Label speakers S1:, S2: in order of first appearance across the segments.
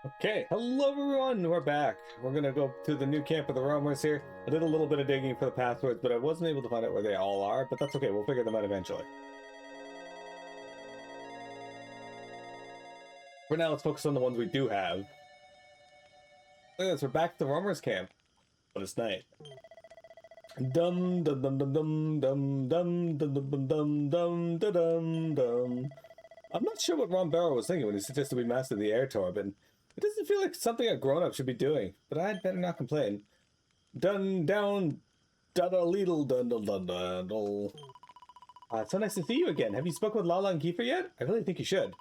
S1: Okay, hello everyone, we're back. We're gonna go to the new camp of the roamers here. I did a little bit of digging for the passwords, but I wasn't able to find out where they all are, but that's okay, we'll figure them out eventually. For now, let's focus on the ones we do have. Look at this, we're back at the roamers camp, but it's night. Dum dum dum dum dum dum dum dum dum dum dum dum dum. I'm not sure what Ron Barrow was thinking when he suggested we master the air turbine. It doesn't feel like something a grown-up should be doing, but I'd better not complain. Dun down, da da leedle dun dun dun dun dun. It's so nice to see you again. Have you spoken with Lala and Kiefer yet? I really think you should.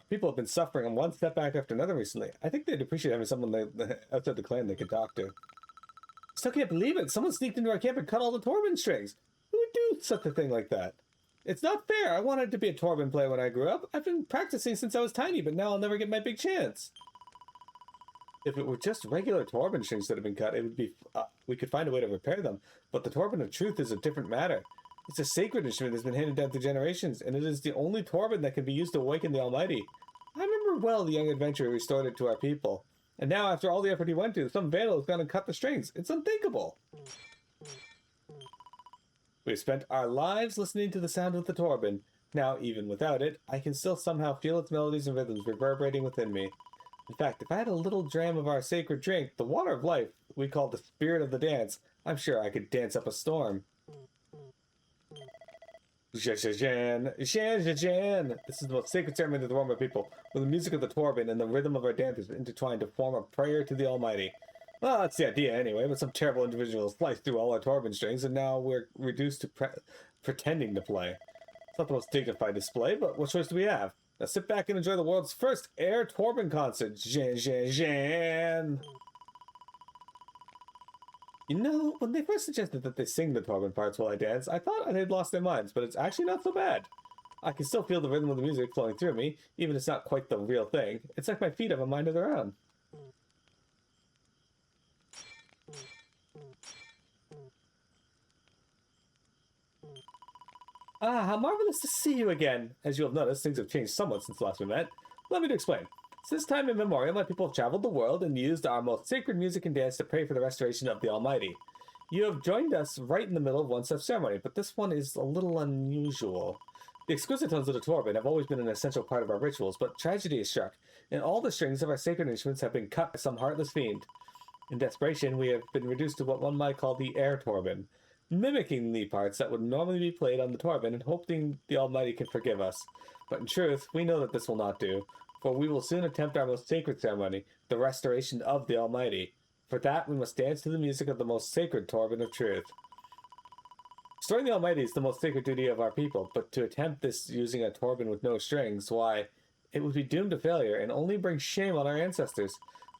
S1: People have been suffering on one setback after another recently. I think they'd appreciate having someone outside the clan they could talk to. Still can't believe it. Someone sneaked into our camp and cut all the Torben strings. Who would do such a thing like that? It's not fair. I wanted to be a Torben player when I grew up. I've been practicing since I was tiny, but now I'll never get my big chance. If it were just regular Torben strings that have been cut, it would be we could find a way to repair them. But the Torben of Truth is a different matter. It's a sacred instrument that's been handed down through generations, and it is the only Torben that can be used to awaken the Almighty. I remember well the young adventurer restored it to our people. And now, after all the effort he went to, some vandal has gone and cut the strings. It's unthinkable. We've spent our lives listening to the sound of the Torben. Now, even without it, I can still somehow feel its melodies and rhythms reverberating within me. In fact, if I had a little dram of our sacred drink, the water of life, we call the spirit of the dance, I'm sure I could dance up a storm. Jan. This is the most sacred ceremony of the Roma people, where the music of the Torben and the rhythm of our dance is intertwined to form a prayer to the Almighty. Well, that's the idea anyway, but some terrible individual sliced through all our Torben strings, and now we're reduced to pretending to play. It's not the most dignified display, but what choice do we have? Now sit back and enjoy the world's first air Torben concert. Jan. You know, when they first suggested that they sing the Torben parts while I dance, I thought they'd lost their minds, but it's actually not so bad. I can still feel the rhythm of the music flowing through me, even if it's not quite the real thing. It's like my feet have a mind of their own. Ah, how marvelous to see you again! As you'll have noticed, things have changed somewhat since last we met. Let me explain. Since time immemorial, my people have traveled the world and used our most sacred music and dance to pray for the restoration of the Almighty. You have joined us right in the middle of one such ceremony, but this one is a little unusual. The exquisite tones of the Torben have always been an essential part of our rituals, but tragedy has struck, and all the strings of our sacred instruments have been cut by some heartless fiend. In desperation, we have been reduced to what one might call the air Torben, mimicking the parts that would normally be played on the Torben and hoping the Almighty can forgive us. But in truth, we know that this will not do, for we will soon attempt our most sacred ceremony, the restoration of the Almighty. For that, we must dance to the music of the most sacred Torben of Truth. Restoring the Almighty is the most sacred duty of our people, but to attempt this using a Torben with no strings, why, it would be doomed to failure and only bring shame on our ancestors.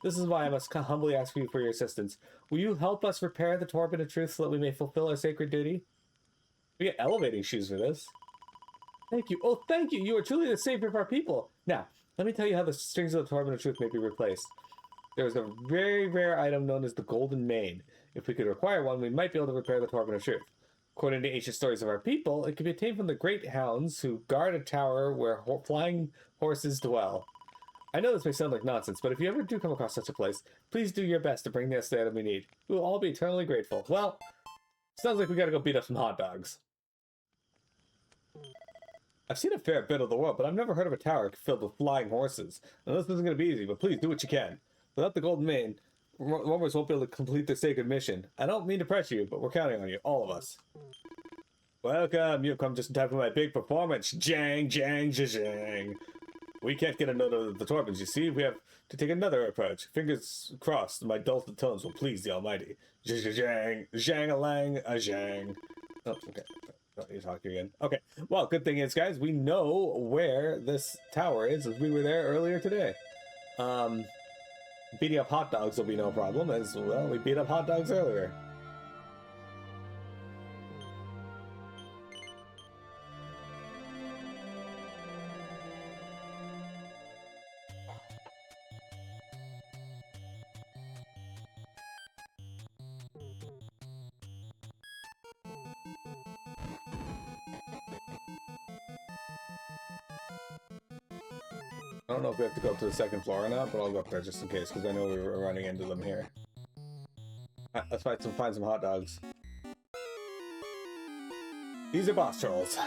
S1: This is why I must humbly ask you for your assistance. Will you help us repair the Torben of Truth so that we may fulfill our sacred duty? We get elevating shoes for this. Thank you. Oh, thank you. You are truly the savior of our people. Now, let me tell you how the strings of the Torben of Truth may be replaced. There is a very rare item known as the Golden Mane. If we could acquire one, we might be able to repair the Torben of Truth. According to ancient stories of our people, it can be obtained from the great hounds who guard a tower where flying horses dwell. I know this may sound like nonsense, but if you ever do come across such a place, please do your best to bring the item we need. We will all be eternally grateful. Well, sounds like we gotta go beat up some hot dogs. I've seen a fair bit of the world, but I've never heard of a tower filled with flying horses. Now, this isn't going to be easy, but please do what you can. Without the Golden Mane, roamers won't be able to complete their sacred mission. I don't mean to pressure you, but we're counting on you, all of us. Welcome, you've come just in time for my big performance. Jang, jang, jang. We can't get a note of the Torbens, you see. We have to take another approach. Fingers crossed, my dulcet tones will please the Almighty. Jang, jang-a-lang, a jang. Oh, okay. Don't need to talk to you again. Okay. Well, good thing is, guys, we know where this tower is, as we were there earlier today. Beating up hot dogs will be no problem, as well. We beat up hot dogs earlier. I don't know if we have to go up to the second floor or not, but I'll go up there just in case, because I know we were running into them here. Alright, let's find some hot dogs. These are boss trolls.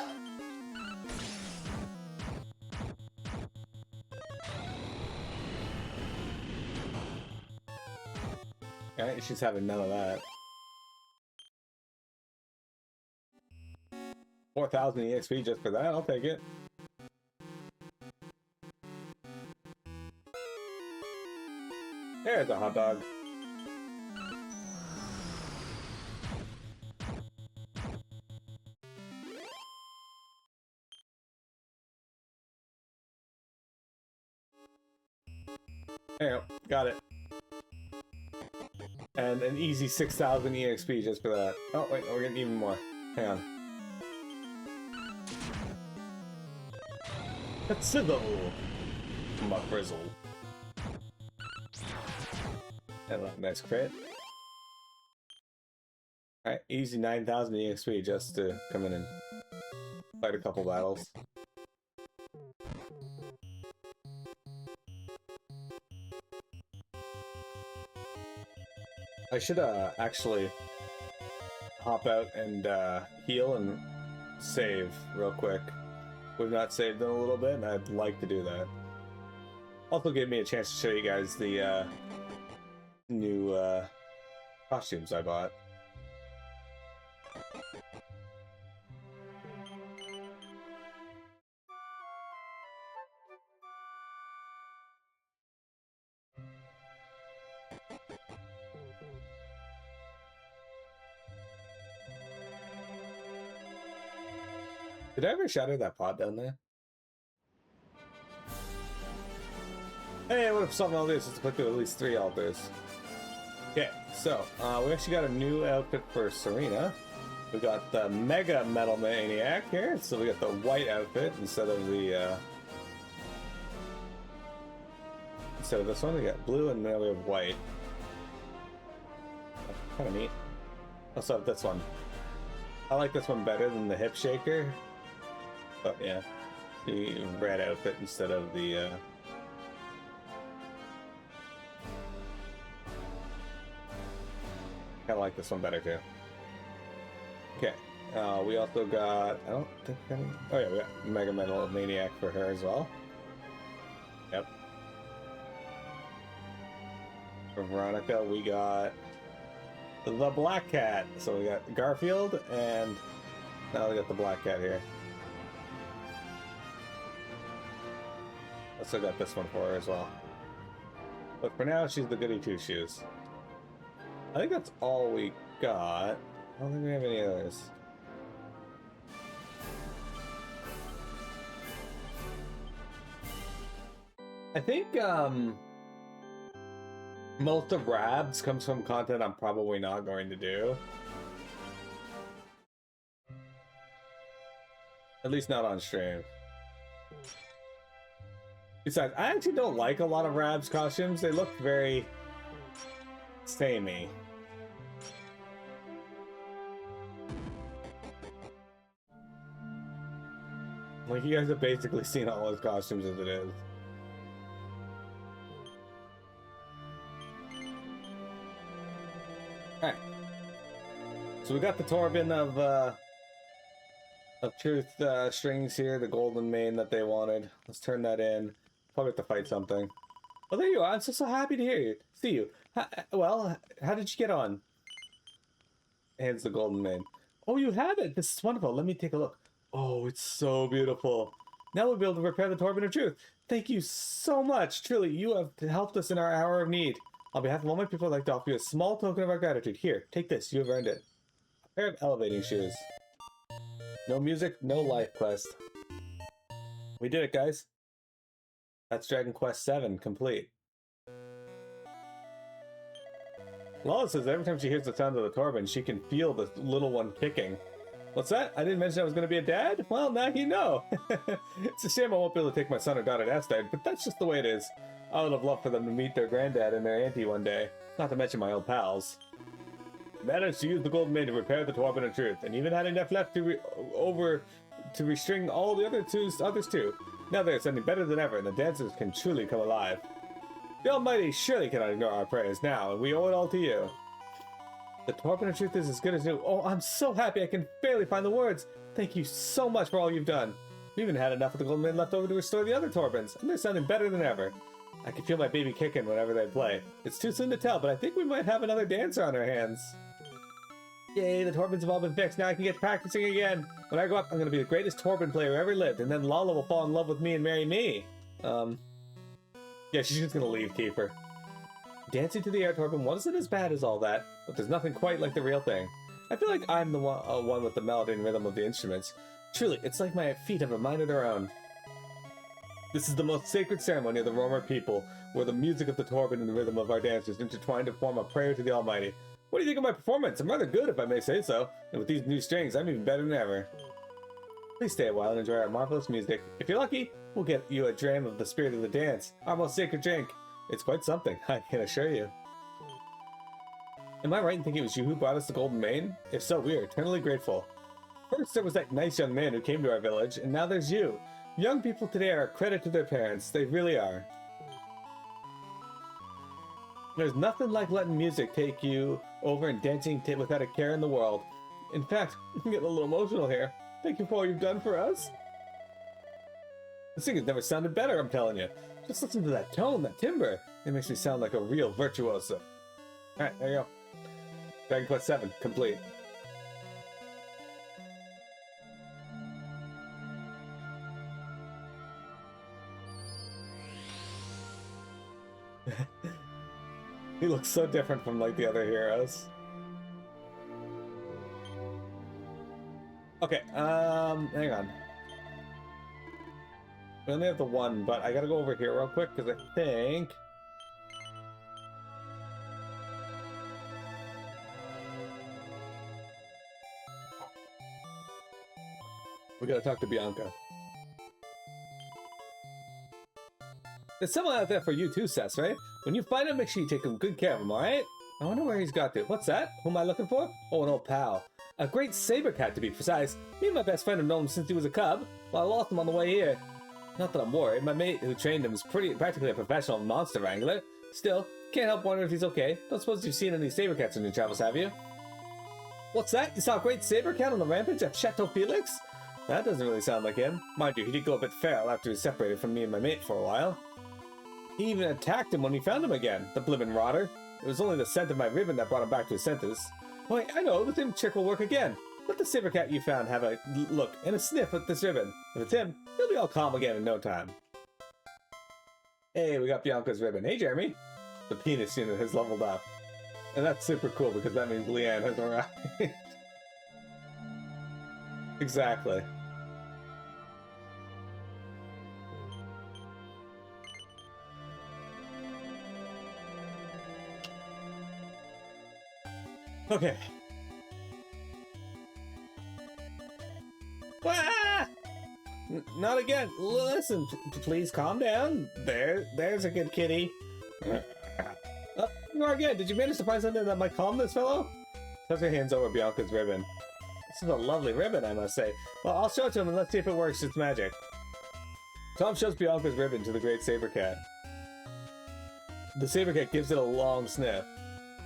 S1: Alright, she's having none of that. 4,000 EXP just for that? I'll take it. There's a hot dog. There you go. Got it. And an easy 6,000 EXP just for that. Oh, wait, we're getting even more. Hang on. That's sizzle. My frizzle. And a nice crit. Alright, easy 9,000 EXP just to come in and fight a couple battles. I should actually hop out and heal and save real quick. We've not saved in a little bit, and I'd like to do that. Also gave me a chance to show you guys the new costumes I bought. Did I ever shatter that pot down there? Hey, what if something I'll do is just click through at least 3 altars. Okay, so we actually got a new outfit for Serena. We got the Mega Metal Maniac here, so we got the white outfit instead of the instead of this one. We got blue, and now we have white. Kind of neat. Also have this one. I like this one better than the hip shaker. But yeah, the red outfit instead of the kind of like this one better too. Okay, we also got, I don't think any, oh yeah, we got Mega Metal Maniac for her as well. Yep. For Veronica, we got the Black Cat. So we got Garfield, and now we got the Black Cat here. I still got this one for her as well. But for now, she's the goody two-shoes. I think that's all we got. I don't think we have any others. I think most of Rabs comes from content I'm probably not going to do. At least not on stream. Besides, I actually don't like a lot of Rabs costumes. They look very samey. Like, you guys have basically seen all his costumes as it is. Alright. So we got the Torben of Truth strings here, the golden mane that they wanted. Let's turn that in. Probably have to fight something. Oh, there you are. I'm so happy to hear you. See you. Well, how did you get on? Hands the golden mane. Oh, you have it. This is wonderful. Let me take a look. Oh, it's so beautiful. Now we'll be able to repair the Torben of Truth. Thank you so much. Truly, you have helped us in our hour of need. On behalf of all my people, I'd like to offer you a small token of our gratitude. Here, take this. You have earned it. A pair of elevating shoes. No music, no life quest. We did it, guys. That's Dragon Quest VII complete. Lala says every time she hears the sound of the Torben, she can feel the little one kicking. What's that? I didn't mention I was going to be a dad? Well, now you know. It's a shame I won't be able to take my son or daughter to Astad, but that's just the way it is. I would have loved for them to meet their granddad and their auntie one day. Not to mention my old pals. Managed to use the golden mane to repair the Torben of Truth, and even had enough left to restring all the others too. Now they're sounding better than ever, and the dancers can truly come alive. The Almighty surely cannot ignore our prayers now, and we owe it all to you. The Torpin of Truth is as good as new. Oh, I'm so happy I can barely find the words. Thank you so much for all you've done. We even had enough of the Golden Maiden left over to restore the other Torpins, and they're sounding better than ever. I can feel my baby kicking whenever they play. It's too soon to tell, but I think we might have another dancer on our hands. Yay, the Torpins have all been fixed. Now I can get practicing again. When I grow up, I'm going to be the greatest Torpin player who ever lived, and then Lala will fall in love with me and marry me. Yeah, she's just going to leave Kiefer. Dancing to the air Torpin wasn't as bad as all that, but there's nothing quite like the real thing. I feel like I'm the one with the melody and rhythm of the instruments. Truly, it's like my feet have a mind of their own. This is the most sacred ceremony of the Romer people, where the music of the Torpin and the rhythm of our dancers intertwine to form a prayer to the Almighty. What do you think of my performance? I'm rather good, if I may say so, and with these new strings, I'm even better than ever. Please stay a while and enjoy our marvelous music. If you're lucky, we'll get you a dram of the spirit of the dance, our most sacred drink. It's quite something, I can assure you. Am I right in thinking it was you who brought us the Golden Maiden? If so, we are eternally grateful. First, there was that nice young man who came to our village, and now there's you. Young people today are a credit to their parents. They really are. There's nothing like letting music take you over and dancing without a care in the world. In fact, I'm getting a little emotional here. Thank you for all you've done for us. This thing has never sounded better, I'm telling you. Just listen to that tone, that timbre. It makes me sound like a real virtuoso. Alright, there you go. Dragon Quest 7, complete. He looks so different from like the other heroes. Okay, hang on. We only have the one, but I gotta go over here real quick because I think we gotta talk to Bianca. There's someone out there for you too, Sess, right? When you find him, make sure you take good care of him, alright? I wonder where he's got to. What's that? Who am I looking for? Oh, an old pal. A great saber cat, to be precise. Me and my best friend have known him since he was a cub. Well, I lost him on the way here. Not that I'm worried. My mate who trained him is practically a professional monster wrangler. Still, can't help wondering if he's okay. Don't suppose you've seen any saber cats in your travels, have you? What's that? You saw a great saber cat on the rampage at Chateau Felix? That doesn't really sound like him. Mind you, he did go a bit feral after he separated from me and my mate for a while. He even attacked him when we found him again, the blimmin' rotter. It was only the scent of my ribbon that brought him back to his senses. Wait, I know, the same trick will work again. Let the saber cat you found have a look and a sniff at this ribbon. If it's him, he'll be all calm again in no time. Hey, we got Bianca's ribbon. Hey, Jeremy. The penis unit has leveled up. And that's super cool because that means Leanne has arrived. Exactly. Okay. Ah! Not again. Listen, please calm down. There's a good kitty. Oh, you are again. Did you manage to find something that might calm this fellow? Tuck your hands over Bianca's ribbon. This is a lovely ribbon, I must say. Well, I'll show it to him and let's see if it works. It's magic. Tom shows Bianca's ribbon to the great saber cat. The saber cat gives it a long sniff.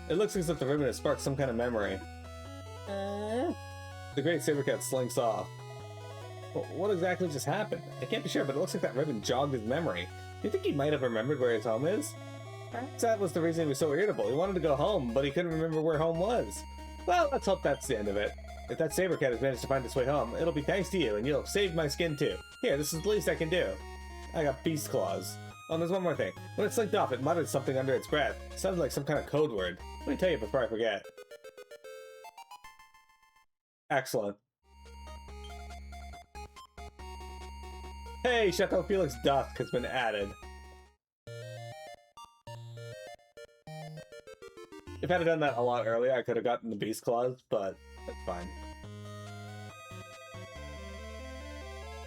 S1: It looks as if the ribbon has sparked some kind of memory. The great saber cat slinks off. Well, what exactly just happened? I can't be sure, but it looks like that ribbon jogged his memory. Do you think he might have remembered where his home is? Perhaps that was the reason he was so irritable. He wanted to go home, but he couldn't remember where home was. Well, let's hope that's the end of it. If that saber cat has managed to find its way home, it'll be thanks to you, and you'll save my skin too. Here, this is the least I can do. I got beast claws. Oh, and there's one more thing. When it slinked off, it muttered something under its breath. It sounded like some kind of code word. Let me tell you before I forget. Excellent. Hey, Chateau Felix Dusk has been added. If I had done that a lot earlier, I could have gotten the beast claws, but that's fine.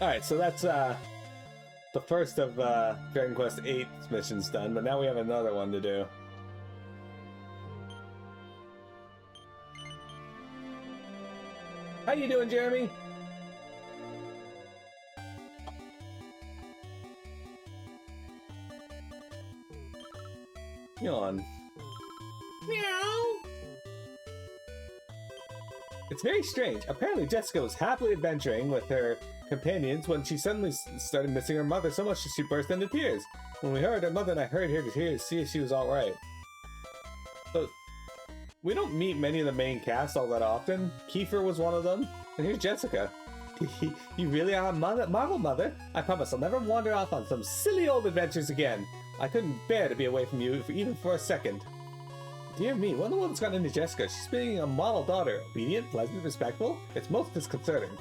S1: Alright, so that's the first of Dragon Quest VIII missions done, but now we have another one to do. How you doing, Jeremy? Yawn.
S2: Meow.
S1: It's very strange. Apparently, Jessica was happily adventuring with her companions when she suddenly started missing her mother so much that she burst into tears. When we heard her mother and I hurried here to see if she was alright. So, we don't meet many of the main cast all that often. Kiefer was one of them, and here's Jessica. You really are a Marvel mother. I promise I'll never wander off on some silly old adventures again. I couldn't bear to be away from you even for a second. Dear me, what in the world has gotten into Jessica? She's being a model daughter. Obedient, pleasant, respectful. It's most disconcerting.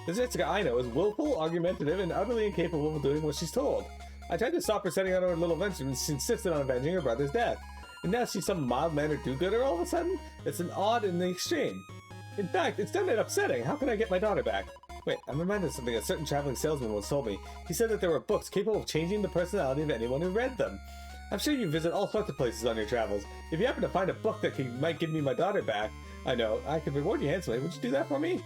S1: The Jessica I know is willful, argumentative, and utterly incapable of doing what she's told. I tried to stop her setting out on her little venture, and she insisted on avenging her brother's death. And now she's some mild-mannered do-gooder all of a sudden? It's an odd in the extreme. In fact, it's downright upsetting. How can I get my daughter back? Wait, I'm reminded of something a certain traveling salesman once told me. He said that there were books capable of changing the personality of anyone who read them. I'm sure you visit all sorts of places on your travels. If you happen to find a book that might give me my daughter back, I know, I could reward you handsomely. Would you do that for me?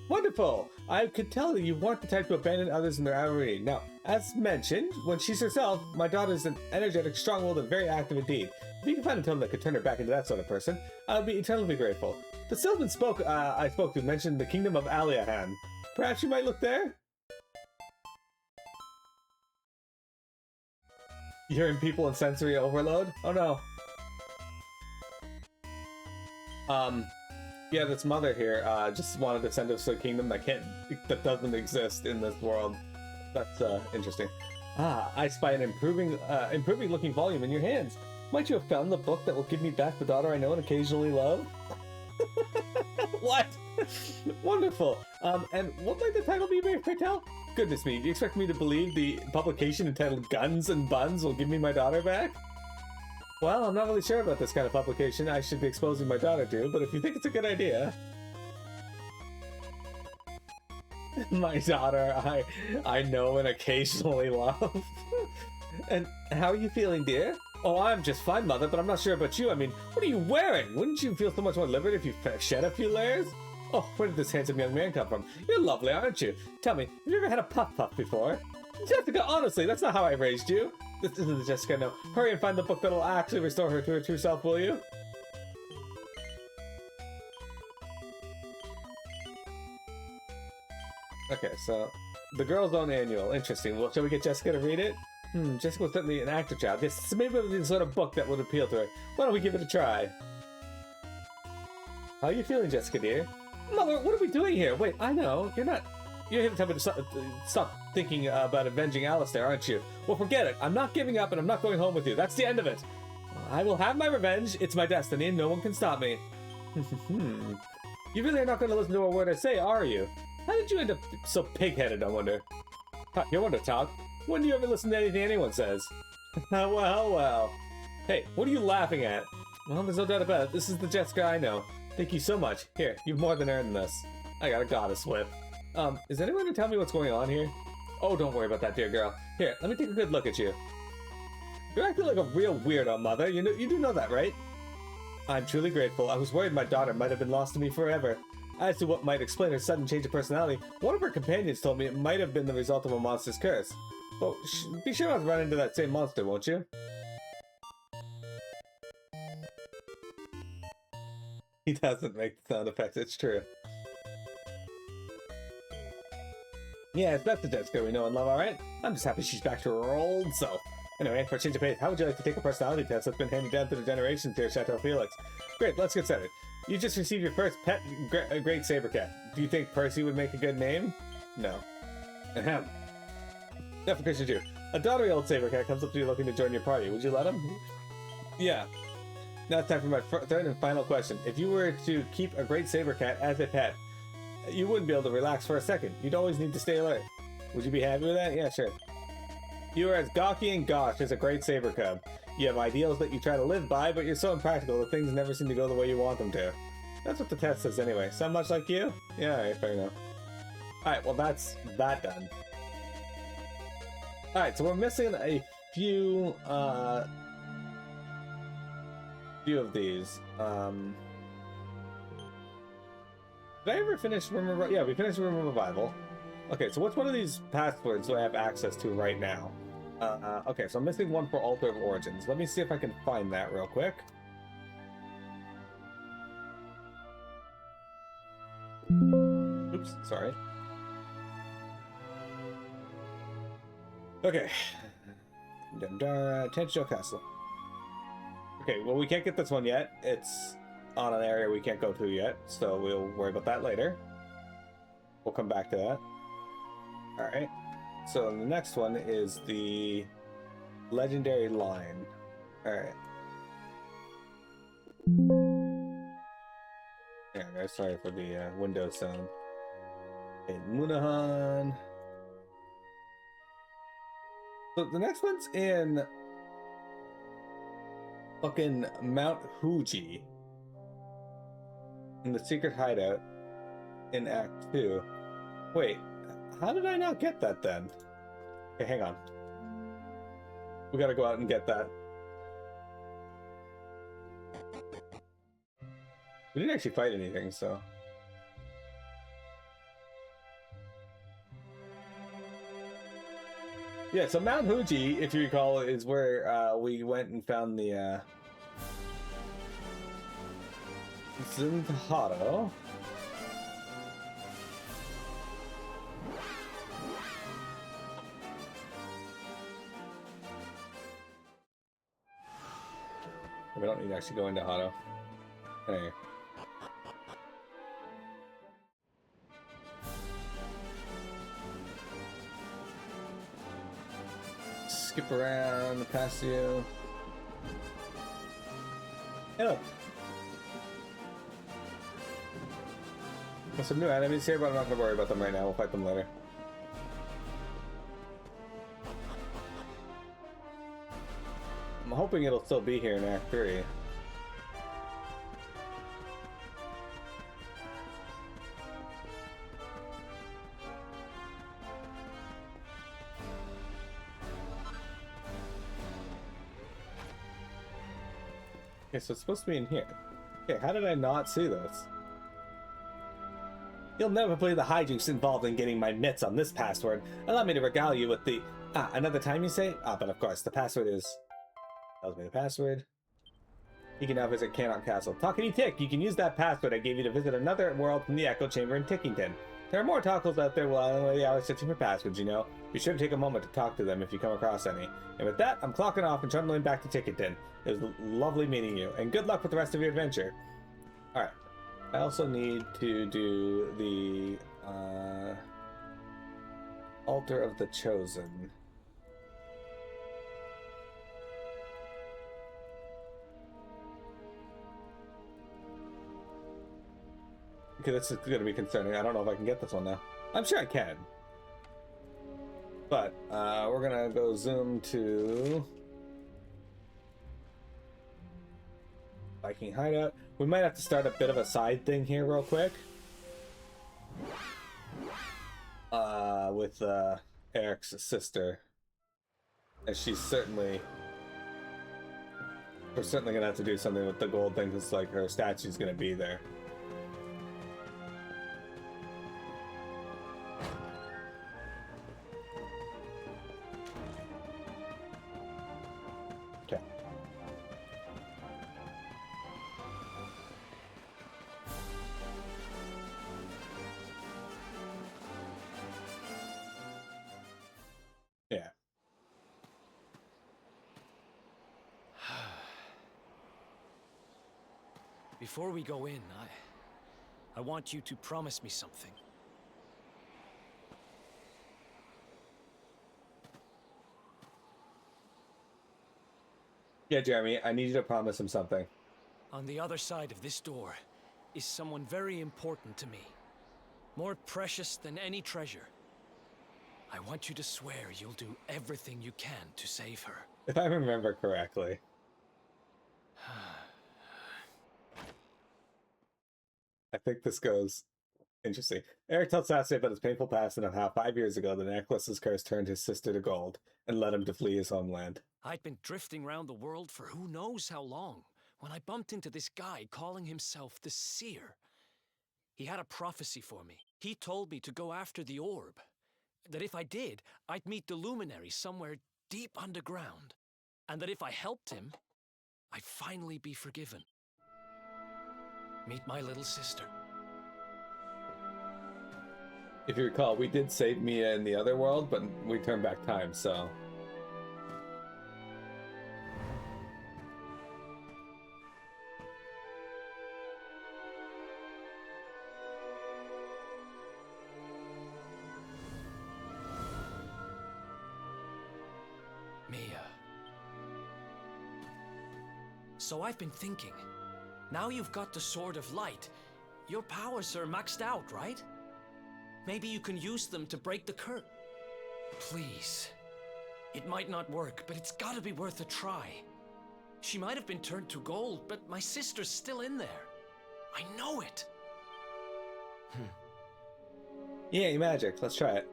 S1: Wonderful! I could tell that you weren't the type to abandon others in their hour of need. Now, as mentioned, when she's herself, my daughter's an energetic, strong-willed, and very active indeed. If you can find a tone that could turn her back into that sort of person, I would be eternally grateful. The salesman I spoke to mentioned the kingdom of Aliahan. Perhaps you might look there? Hearing people and sensory overload? Oh no. Yeah, this mother here just wanted to send us to a kingdom that doesn't exist in this world. That's interesting. I spy an improving looking volume in your hands. Might you have found the book that will give me back the daughter I know and occasionally love? What? Wonderful. And what might the title be, pray tell? Goodness me, do you expect me to believe the publication entitled Guns and Buns will give me my daughter back? Well, I'm not really sure about this kind of publication I should be exposing my daughter to, but if you think it's a good idea... My daughter, I know and occasionally love. And how are you feeling, dear? Oh, I'm just fine, Mother, but I'm not sure about you. I mean, what are you wearing? Wouldn't you feel so much more liberated if you shed a few layers? Oh, where did this handsome young man come from? You're lovely, aren't you? Tell me, have you ever had a puff-puff before? Jessica, honestly, that's not how I raised you. This isn't Jessica, no. Hurry and find the book that'll actually restore her to her true self, will you? Okay, so the Girl's Own Annual. Interesting. Well, shall we get Jessica to read it? Jessica was certainly an active child. Yes, so maybe the sort of book that would appeal to her. Why don't we give it a try? How are you feeling, Jessica, dear? Mother, what are we doing here? Wait, I know. You're here to tell me to stop thinking about avenging Alistair, aren't you? Well, forget it. I'm not giving up and I'm not going home with you. That's the end of it. I will have my revenge. It's my destiny and no one can stop me. You really are not going to listen to a word I say, are you? How did you end up so pig-headed, I wonder? You want to talk? When do you ever listen to anything anyone says? Well. Hey, what are you laughing at? Well, there's no doubt about it. This is the Jessica I know. Thank you so much. Here, you've more than earned this. I got a goddess whip. Is anyone to tell me what's going on here? Oh, don't worry about that, dear girl. Here, let me take a good look at you. You're acting like a real weirdo, Mother. You do know that, right? I'm truly grateful. I was worried my daughter might have been lost to me forever. As to what might explain her sudden change of personality, one of her companions told me it might have been the result of a monster's curse. Well, be sure not to run into that same monster, won't you? He doesn't make the sound effects, it's true. Yes, that's the Jessica we know and love, alright? I'm just happy she's back to her old self. Anyway, for a change of pace, how would you like to take a personality test that's been handed down through the generations here at Chateau Felix? Great, let's get started. You just received your first pet Great Saber Cat. Do you think Percy would make a good name? No. Ahem. Now for question 2. A dottery old Saber Cat comes up to you looking to join your party. Would you let him? Yeah. Now it's time for my third and final question. If you were to keep a Great Saber Cat as a pet, you wouldn't be able to relax for a second. You'd always need to stay alert. Would you be happy with that? Yeah, sure. You are as gawky and gauche as a Great Saber Cub. You have ideals that you try to live by, but you're so impractical that things never seem to go the way you want them to. That's what the test says anyway. Sound much like you? Yeah, alright, fair enough. Alright, well that's that done. Alright, so we're missing a few of these. Did I ever finish Room? Yeah, we finished Room of Revival. Okay, so which one of these passwords do I have access to right now? Okay, so I'm missing one for Altar of Origins. Let me see if I can find that real quick. Oops, sorry. Okay. Tencho Castle. Okay, well, we can't get this one yet. It's on an area we can't go to yet, so we'll worry about that later. We'll come back to that. Alright. So the next one is the Legendary Line. Alright. Yeah, guys, sorry for the Windows sound. Okay, Munahan. So the next one's in fucking Mount Fuji. In the secret hideout in Act 2. Wait, how did I not get that then? Okay, hang on. We gotta go out and get that. We didn't actually fight anything, so... Yeah, so Mount Fuji, if you recall, is where we went and found the Zintaharo. We don't need to actually go into Hado. Anyway. Skip around past you. Hey, look. There's some new enemies here, but I'm not going to worry about them right now. We'll fight them later. I'm hoping it'll still be here in Act 3. Okay, so it's supposed to be in here. Okay, how did I not see this? You'll never believe the hijinks involved in getting my mitts on this password. Allow me to regale you with the... another time you say? But of course, the password is... Tells me the password. You can now visit Canon Castle. Talkity Tick, you can use that password I gave you to visit another world from the Echo Chamber in Tickington. There are more talkals out there while they are searching for passwords, you know. Be sure to take a moment to talk to them if you come across any. And with that, I'm clocking off and trundling back to Tickington. It was lovely meeting you, and good luck with the rest of your adventure. Alright. I also need to do the Altar of the Chosen. Okay, this is going to be concerning. I don't know if I can get this one now. I'm sure I can. But we're going to go zoom to Viking Hideout. We might have to start a bit of a side thing here real quick. With Eric's sister. And she's certainly... We're certainly going to have to do something with the gold thing, because like her statue's going to be there. Okay. Yeah.
S3: Before we go in, I want you to promise me something.
S1: Yeah, Jeremy, I need you to promise him something.
S3: On the other side of this door is someone very important to me. More precious than any treasure. I want you to swear you'll do everything you can to save her.
S1: If I remember correctly. I think this goes interesting. Eric tells Sasuke about his painful past and of how 5 years ago the necklace's curse turned his sister to gold and led him to flee his homeland.
S3: I'd been drifting around the world for who knows how long when I bumped into this guy calling himself the Seer. He had a prophecy for me. He told me to go after the orb. That if I did, I'd meet the luminary somewhere deep underground, and that if I helped him, I'd finally be forgiven. Meet my little sister.
S1: If you recall, we did save Mia in the other world, but we turned back time, so...
S3: Mia. So I've been thinking. Now you've got the Sword of Light. Your powers are maxed out, right? Maybe you can use them to break the curse. Please. It might not work, but it's gotta be worth a try. She might have been turned to gold, but my sister's still in there. I know it.
S1: Yeah, magic. Let's try it.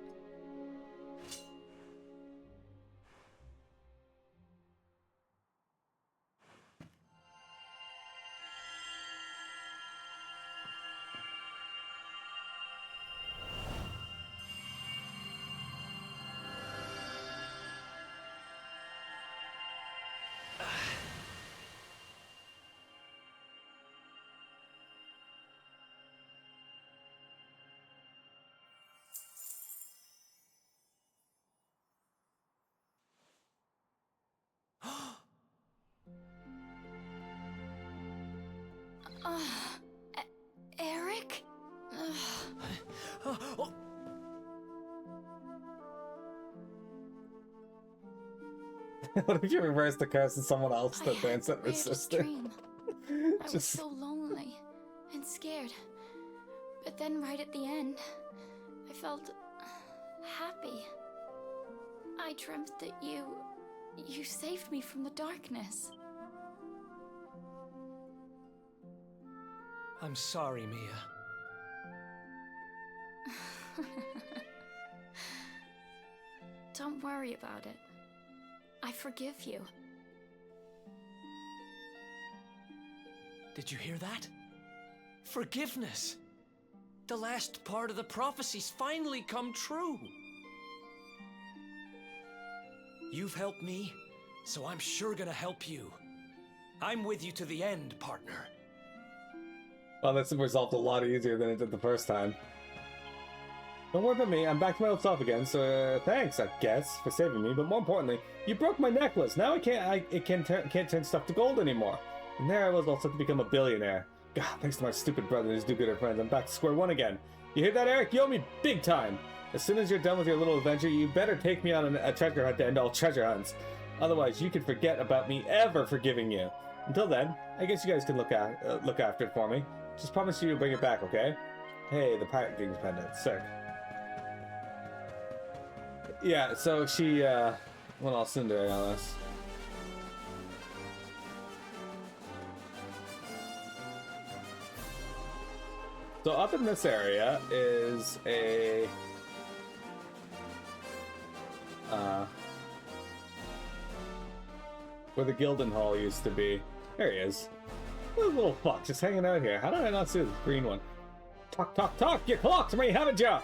S2: Eric?
S3: Oh.
S1: What if you reverse the curse and someone else to dance at her sister?
S2: Dream. I was so lonely and scared. But then right at the end, I felt happy. I dreamt that you saved me from the darkness.
S3: I'm sorry, Mia.
S2: Don't worry about it. I forgive you.
S3: Did you hear that? Forgiveness! The last part of the prophecy's finally come true! You've helped me, so I'm sure gonna help you. I'm with you to the end, partner.
S1: Well, this resolved a lot easier than it did the first time. Don't worry about me, I'm back to my old self again, so thanks, I guess, for saving me, but more importantly, you broke my necklace. Now it can't turn stuff to gold anymore. And there I was all set to become a billionaire. God, thanks to my stupid brother and his do-gooder friends, I'm back to square one again. You hear that, Eric? You owe me big time. As soon as you're done with your little adventure, you better take me on a treasure hunt to end all treasure hunts. Otherwise, you can forget about me ever forgiving you. Until then, I guess you guys can look after it for me. Just promise you'll bring it back, okay? Hey, the Pirate King's pendant. Sick. Yeah, so she, went all Cinderella on us. So up in this area is a... where the Gilden Hall used to be. There he is. What a little fuck, just hanging out here. How did I not see this green one? Talk, talk, talk! You clocked me, haven't ya?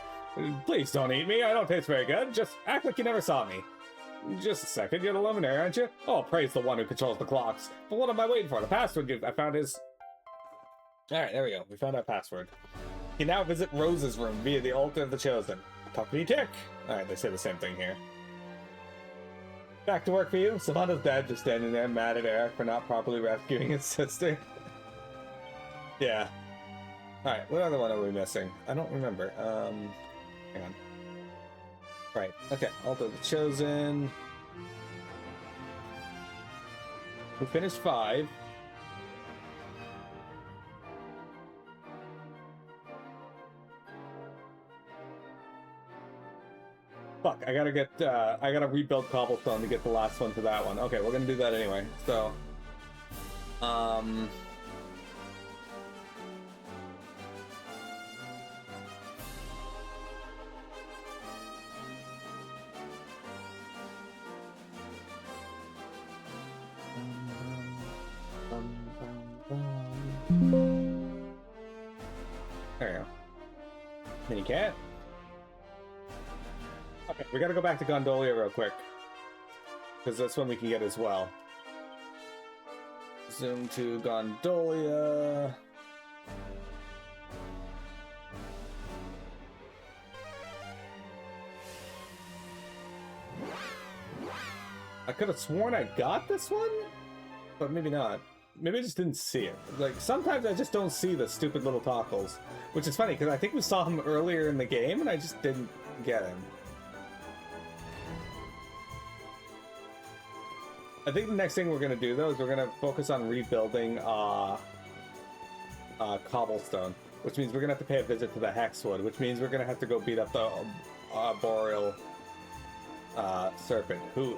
S1: Please don't eat me, I don't taste very good. Just act like you never saw me. Just a second, you're the luminary, aren't you? Oh, praise the one who controls the clocks. But what am I waiting for? The password I found is... Alright, there we go. We found our password. You now visit Rose's room via the Altar of the Chosen. Talk to me, Tick! Alright, they say the same thing here. Back to work for you. Savannah's dad just standing there, mad at Eric for not properly rescuing his sister. Yeah. Alright, what other one are we missing? I don't remember. Hang on. Right, okay. Altar of the Chosen. We finished 5. Fuck, I gotta rebuild cobblestone to get the last one to that one. Okay, we're gonna do that anyway. So, there you go. Mini cat. Okay, we gotta go back to Gondolia real quick. because that's when we can get as well. Zoom to Gondolia. I could have sworn I got this one, but maybe not. Maybe I just didn't see it. Like, sometimes I just don't see the stupid little toggles, which is funny, because I think we saw him earlier in the game, and I just didn't get him. I think the next thing we're going to do, though, is we're going to focus on rebuilding Cobblestone, which means we're going to have to pay a visit to the Hexwood, which means we're going to have to go beat up the Boreal Serpent, who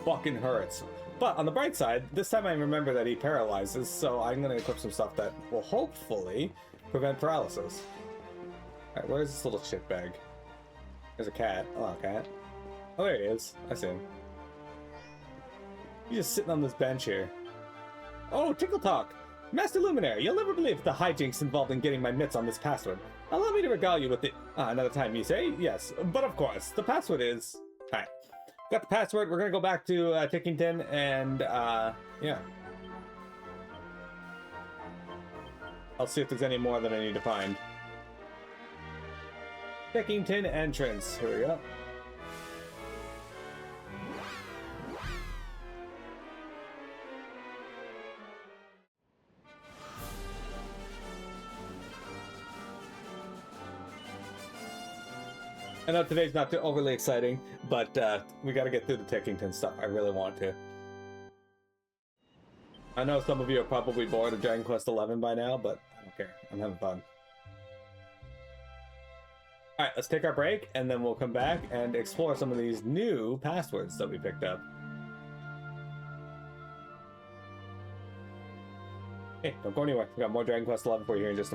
S1: fucking hurts. But on the bright side, this time I remember that he paralyzes, so I'm going to equip some stuff that will hopefully prevent paralysis. Alright, where's this little shitbag? There's a cat. Oh, a cat. Oh, there he is. I see him. He's just sitting on this bench here. Oh, Tickle Talk! Master Luminary, you'll never believe the hijinks involved in getting my mitts on this password. Allow me to regale you with the... another time, you say? Yes, but of course, the password is... Alright. Got the password, we're gonna go back to Tickington, and, yeah. I'll see if there's any more that I need to find. Tickington entrance. Here we go. I know today's not too overly exciting, but we got to get through the Tickington stuff. I really want to. I know some of you are probably bored of Dragon Quest XI by now, but I don't care. I'm having fun. Alright, let's take our break, and then we'll come back and explore some of these new passwords that we picked up. Hey, don't go anywhere. We got more Dragon Quest XI for you here in just a